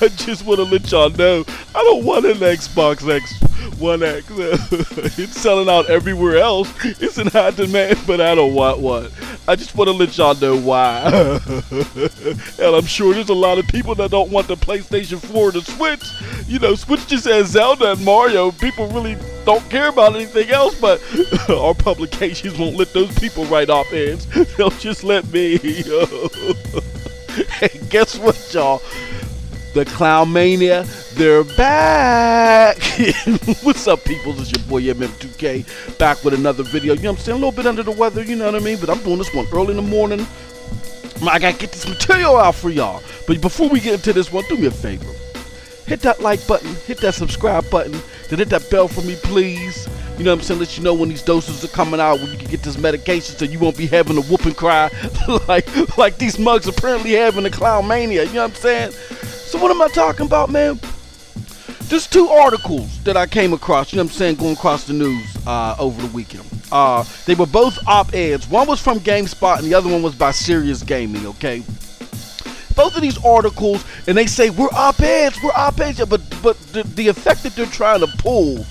I just want to let y'all know I don't want an Xbox One X. It's selling out everywhere else. It's in high demand, but I don't want one. I just want to let y'all know why. And I'm sure there's a lot of people that don't want the PlayStation 4 or the Switch. You know, Switch just has Zelda and Mario. People really don't care about anything else, but our publications won't let those people write op-eds. They'll just let me. Hey, guess what, y'all? The Clown Mania, they're back. What's up, people? It's your boy MM2K, back with another video. You know what I'm saying? A little bit under the weather, you know what I mean? But I'm doing this one early in the morning. I gotta get this material out for y'all. But before we get into this one, do me a favor. Hit that like button, hit that subscribe button, then hit that bell for me, please. You know what I'm saying? Let you know when these doses are coming out, when you can get this medication so you won't be having a whoop and cry like these mugs apparently having a Clown Mania. You know what I'm saying? So what am I talking about, man? There's two articles that I came across, you know what I'm saying, going across the news over the weekend. They were both op-eds. One was from GameSpot and the other one was by Serious Gaming, okay? Both of these articles, and they say, we're op-eds, but the effect that they're trying to pull,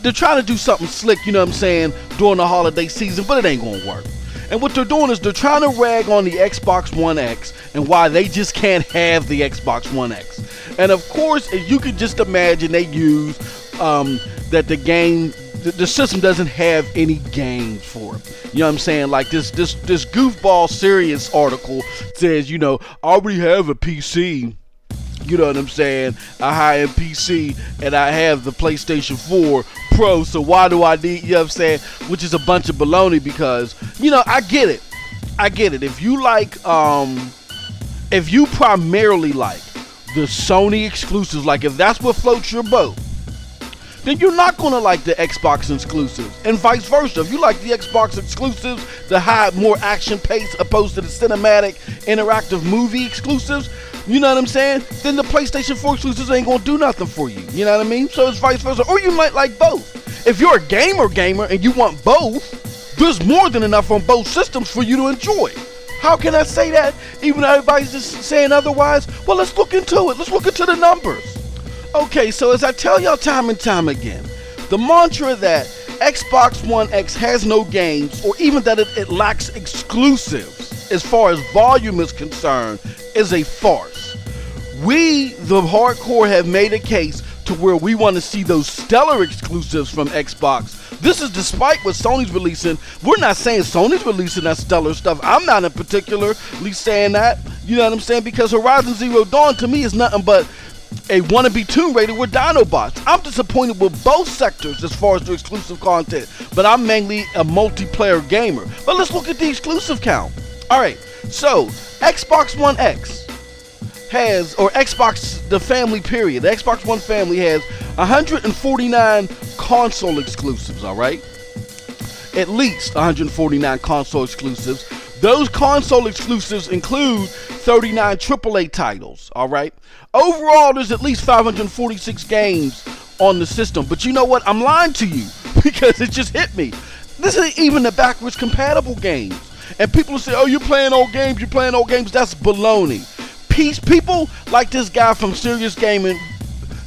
they're trying to do something slick, you know what I'm saying, during the holiday season, but it ain't gonna work. And what they're doing is they're trying to rag on the Xbox One X and why they just can't have the Xbox One X. And of course, as you can just imagine, they use that the system doesn't have any games for it. You know what I'm saying? Like this goofball serious article says, you know, I already have a PC. You know what I'm saying? A high-end PC, and I have the PlayStation 4 Pro, so why do I need, you know what I'm saying? Which is a bunch of baloney because, you know, I get it. If you like, if you primarily like the Sony exclusives, like if that's what floats your boat, then you're not going to like the Xbox exclusives, and vice versa. If you like the Xbox exclusives, the high, more action pace opposed to the cinematic, interactive movie exclusives, you know what I'm saying? Then the PlayStation 4 exclusives ain't gonna do nothing for you. You know what I mean? So it's vice versa. Or you might like both. If you're a gamer and you want both, there's more than enough on both systems for you to enjoy. How can I say that? Even though everybody's just saying otherwise? Well, let's look into it. Let's look into the numbers. Okay, so as I tell y'all time and time again, the mantra that Xbox One X has no games, or even that it lacks exclusives as far as volume is concerned, is a farce. We, the hardcore, have made a case to where we want to see those stellar exclusives from Xbox. This is despite what Sony's releasing. We're not saying Sony's releasing that stellar stuff. I'm not in particularly saying that. You know what I'm saying? Because Horizon Zero Dawn to me is nothing but a wannabe Tomb Raider with Dinobots. I'm disappointed with both sectors as far as the exclusive content, but I'm mainly a multiplayer gamer. But let's look at the exclusive count. Alright, so Xbox One X has, or Xbox, the family period, the Xbox One family has 149 console exclusives, alright? At least 149 console exclusives. Those console exclusives include 39 AAA titles, alright? Overall, there's at least 546 games on the system. But you know what? I'm lying to you because it just hit me. This isn't even the backwards compatible games. And people say, oh, you're playing old games. That's baloney. People like this guy from Serious Gaming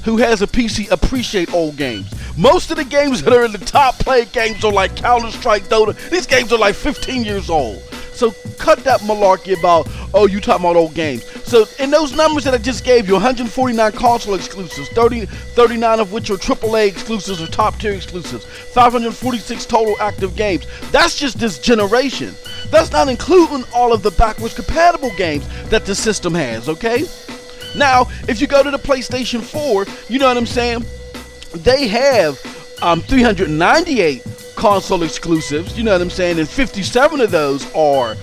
who has a PC appreciate old games. Most of the games that are in the top played games are like Counter-Strike, Dota. These games are like 15 years old. So cut that malarkey about, oh, you talking about old games. So in those numbers that I just gave you, 149 console exclusives, 39 of which are AAA exclusives or top tier exclusives, 546 total active games. That's just this generation. That's not including all of the backwards compatible games that the system has, okay? Now, if you go to the PlayStation 4, you know what I'm saying? They have 398 console exclusives, you know what I'm saying, and 57 of those are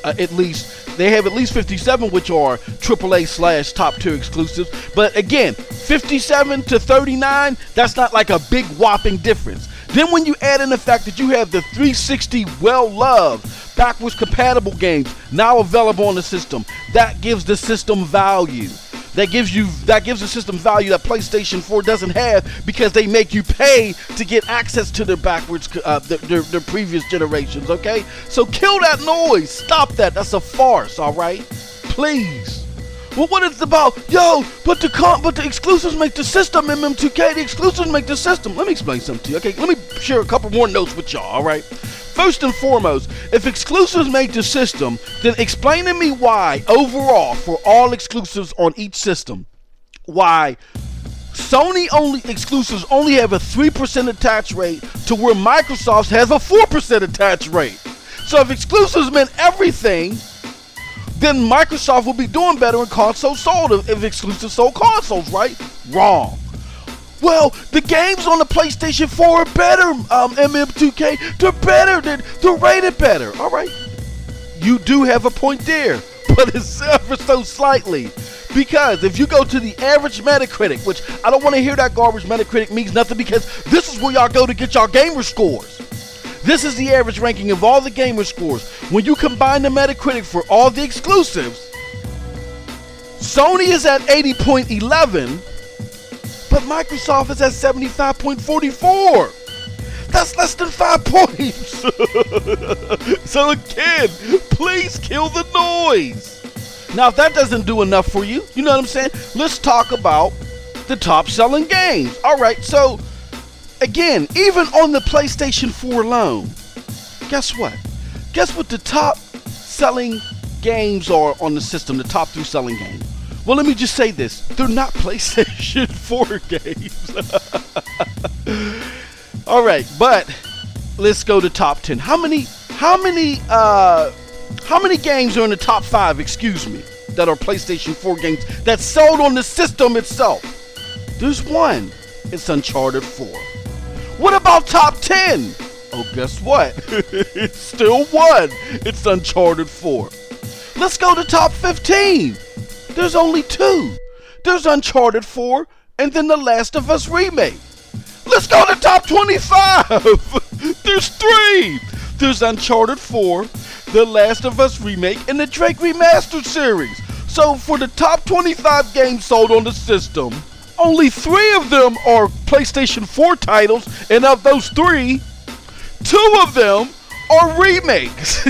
at least 57 which are AAA / top tier exclusives. But again, 57 to 39, that's not like a big whopping difference. Then when you add in the fact that you have the 360 well-loved backwards compatible games now available on the system, that gives the system value. That gives the system value that PlayStation 4 doesn't have, because they make you pay to get access to their backwards, their previous generations. Okay, so kill that noise. Stop that. That's a farce. All right, please. Well, what it's about? Yo, but the exclusives make the system, MM2K. The exclusives make the system. Let me explain something to you. Okay, let me share a couple more notes with y'all. All right. First and foremost, if exclusives make the system, then explain to me why overall for all exclusives on each system, why Sony exclusives only have a 3% attach rate to where Microsoft's has a 4% attach rate. So if exclusives meant everything, then Microsoft will be doing better in consoles sold if exclusives sold consoles, right? Wrong. Well, the games on the PlayStation 4 are better, MM2K. They're better. They're rated better. All right. You do have a point there, but it's ever so slightly. Because if you go to the average Metacritic, which I don't want to hear that garbage, Metacritic means nothing, because this is where y'all go to get y'all gamer scores. This is the average ranking of all the gamer scores. When you combine the Metacritic for all the exclusives, Sony is at 80.11, but Microsoft is at 75.44. That's less than 5 points. So again, please kill the noise. Now, if that doesn't do enough for you, you know what I'm saying? Let's talk about the top selling games. All right, so again, even on the PlayStation 4 alone, guess what? Guess what the top selling games are on the system, the top 3 selling games? Well, let me just say this. They're not PlayStation 4 games. All right, but let's go to top 10. How many games are in the top 5, excuse me, that are PlayStation 4 games that's sold on the system itself? There's one. It's Uncharted 4. What about top 10? Oh, guess what? It's still one. It's Uncharted 4. Let's go to top 15. There's only 2. There's Uncharted 4 and then The Last of Us Remake. Let's go to top 25. There's 3. There's Uncharted 4, The Last of Us Remake, and the Drake Remastered series. So for the top 25 games sold on the system, only 3 of them are PlayStation 4 titles, and of those 3, 2 of them are remakes.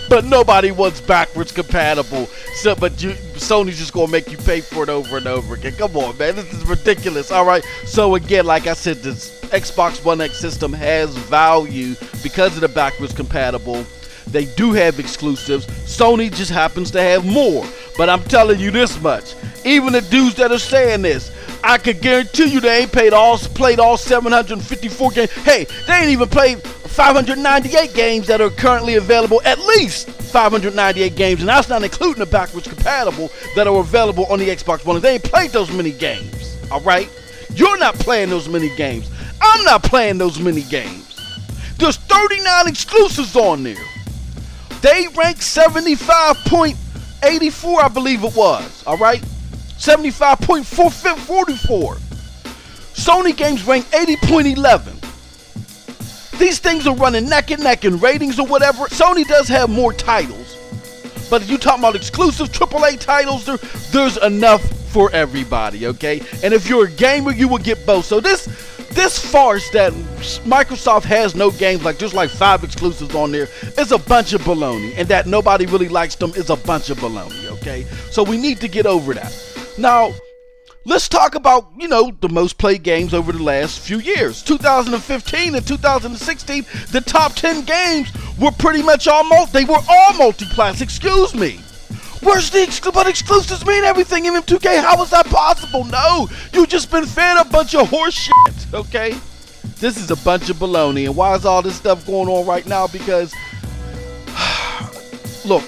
But nobody wants backwards compatible. So, but Sony's just gonna make you pay for it over and over again. Come on, man, this is ridiculous. All right. So again, like I said, this Xbox One X system has value because of the backwards compatible. They do have exclusives. Sony just happens to have more. But I'm telling you this much. Even the dudes that are saying this, I could guarantee you they ain't played all 754 games. Hey, they ain't even played 598 games that are currently available. At least 598 games, and that's not including the backwards compatible that are available on the Xbox One. They ain't played those many games. All right, you're not playing those many games. I'm not playing those many games. There's 39 exclusives on there. They rank 75.84, I believe it was. All right, 75.44. Sony games rank 80.11. These things are running neck and neck in ratings or whatever. Sony does have more titles, but if you're talking about exclusive AAA titles, there's enough for everybody, okay? And if you're a gamer, you will get both. So this farce that Microsoft has no games, like there's like 5 exclusives on there, is a bunch of baloney, and that nobody really likes them is a bunch of baloney, okay? So we need to get over that. Now, let's talk about, the most played games over the last few years. 2015 and 2016, the top 10 games were pretty much all multi-class, excuse me. Where's the but exclusives mean everything in M2K? How is that possible? No, you just been fed a bunch of horse shit, okay? This is a bunch of baloney, and why is all this stuff going on right now? Because, look,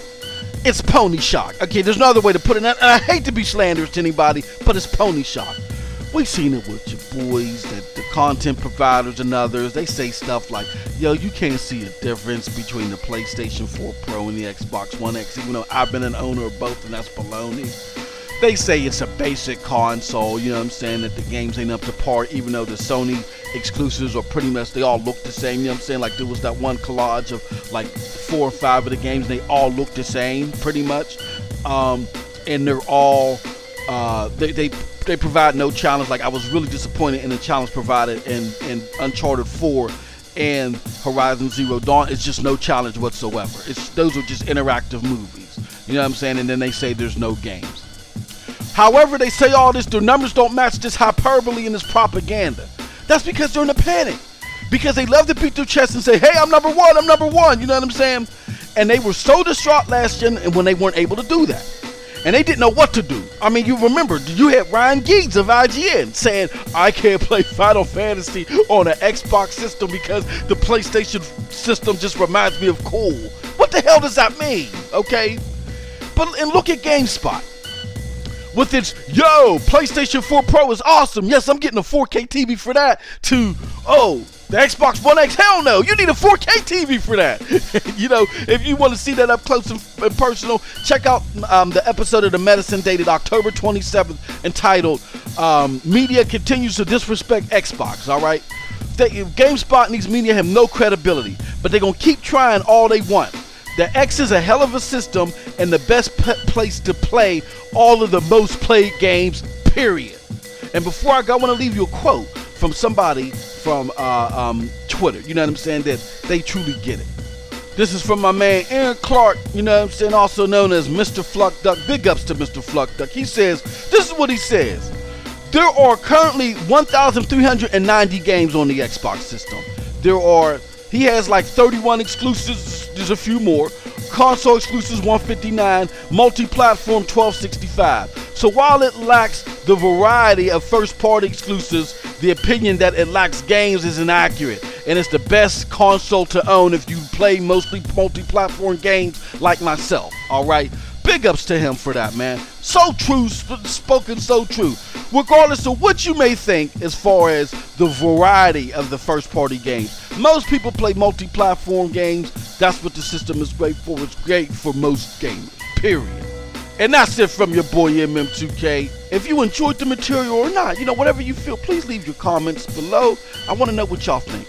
it's pony shock. Okay, there's no other way to put it. And I hate to be slanderous to anybody, but it's pony shock. We've seen it with your boys, the content providers and others. They say stuff like, yo, you can't see a difference between the PlayStation 4 Pro and the Xbox One X, even though I've been an owner of both, and that's baloney. They say it's a basic console, you know what I'm saying, that the games ain't up to par, even though the Sony exclusives are pretty much, they all look the same, you know what I'm saying? Like there was that one collage of like 4 or 5 of the games, and they all look the same, pretty much. And they're all, they provide no challenge. Like I was really disappointed in the challenge provided in Uncharted 4 and Horizon Zero Dawn. It's just no challenge whatsoever. Those are just interactive movies. You know what I'm saying? And then they say there's no games. However, they say all this, their numbers don't match this hyperbole and this propaganda. That's because they're in a panic. Because they love to beat their chest and say, hey, I'm number one, I'm number one. You know what I'm saying? And they were so distraught last gen when they weren't able to do that. And they didn't know what to do. I mean, you remember, you had Ryan Giggs of IGN saying, I can't play Final Fantasy on an Xbox system because the PlayStation system just reminds me of cool. What the hell does that mean? Okay? And look at GameSpot. With its, yo, PlayStation 4 Pro is awesome. Yes, I'm getting a 4K TV for that. To, oh, the Xbox One X, hell no. You need a 4K TV for that. You know, if you want to see that up close and personal, check out the episode of The Medicine dated October 27th entitled Media Continues to Disrespect Xbox, all right? GameSpot and these media have no credibility, but they're going to keep trying all they want. The X is a hell of a system and the best place to play all of the most played games, period. And before I go, I want to leave you a quote from somebody from Twitter, you know what I'm saying, that they truly get it. This is from my man Aaron Clark, you know what I'm saying, also known as Mr. Fluck Duck. Big ups to Mr. Fluck Duck. He says, this is what he says. There are currently 1,390 games on the Xbox system. He has like 31 exclusives, there's a few more. Console exclusives 159, multi-platform 1265. So while it lacks the variety of first-party exclusives, the opinion that it lacks games is inaccurate. And it's the best console to own if you play mostly multi-platform games like myself, alright? Big ups to him for that, man. So true, spoken so true. Regardless of what you may think as far as the variety of the first-party games, most people play multi-platform games. That's what the system is great for. It's great for most gamers, period. And that's it from your boy MM2K. If you enjoyed the material or not, you know, whatever you feel, please leave your comments below. I want to know what y'all think.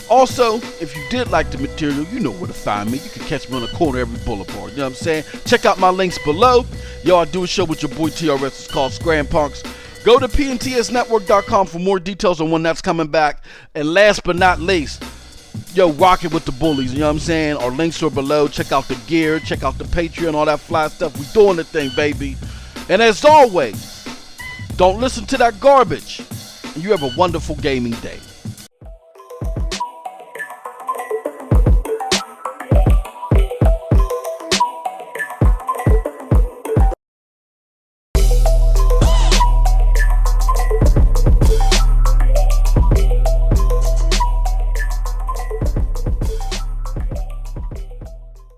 Also, if you did like the material, you know where to find me. You can catch me on the corner of every boulevard. You know what I'm saying? Check out my links below. Yo, I do a show with your boy TRS. It's called Scram Punks. Go to pntsnetwork.com for more details on when that's coming back. And last but not least, yo, rock it with the bullies. You know what I'm saying? Our links are below. Check out the gear. Check out the Patreon. All that fly stuff. We doing the thing, baby. And as always, don't listen to that garbage. And you have a wonderful gaming day.